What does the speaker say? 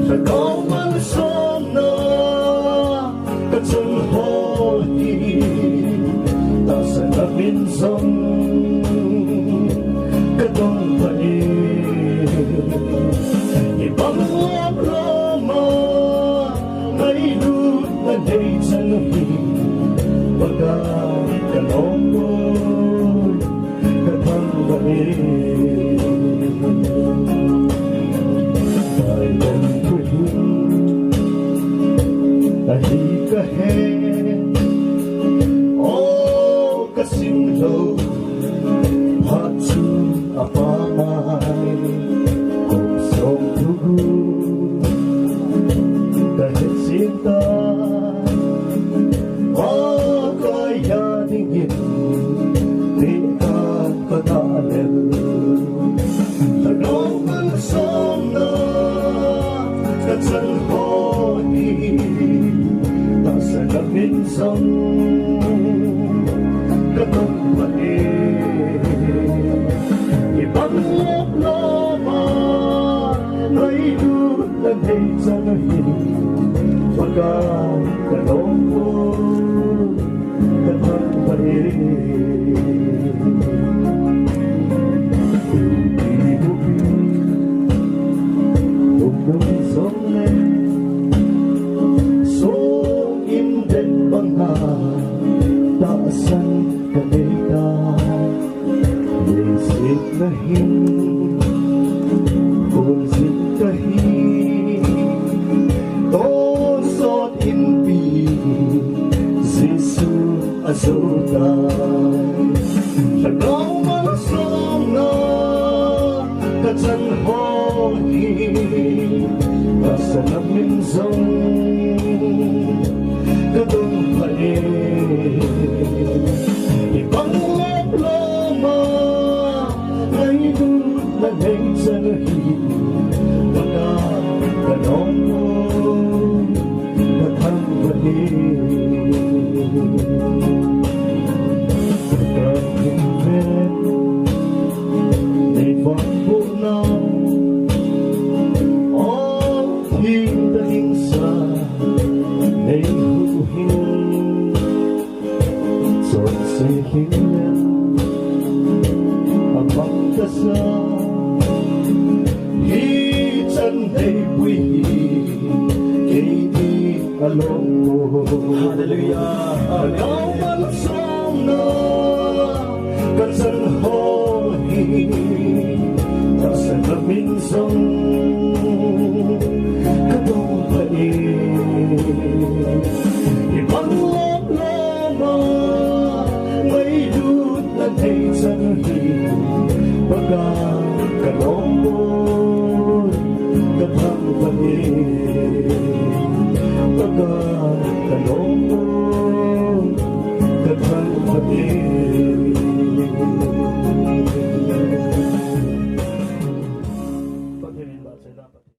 thật có mang sông na cất chân hồ đi ta sẽ là bên sông cất đông vậy nhịp bóng em lo mơ mấy đứa đã đầy chân đi và cả nón môi cả thân vậy tại đêm quê hương ta đi cả hè ô cả xin lâu hát chu apa mai cùng sông thu ta hết xin ta có gia đình thì ta có ta đều thật đó vẫn sông na cất chân hồ đi ta sẽ là bên sông cất đông vậy thì bắn lốp lo mà mấy đứa lên đây chân hi và cả nón môi cả thân vậy sông lên sông im đến băng hà ta xanh cả đời ta để xếp là hin cùng xếp cả hi tô sót in bì Giêsu Zoulen thật có mang sông na cả chân hồ đi ta sẽ làm nên dòng cả đông vậy thì bóng lép lo mơ lấy đứa là lấy chân hi và cả nón môi cả thân vậy cả hình vết để vòng bộ nào thiên đã hình xa để hữu hình rồi sẽ hình lên bằng cả xa khi chân đầy quý khi đi alone hallelujah cao vẫn sông na cất chân hồ đi ta sẽ là bên sông cất đông vậy thì bắn lốp lo mơ mấy đứa đã thấy chân hi và cả nón môi cả thân vậy và cả nón môi cả thân vậy có thể bạn sẽ dapat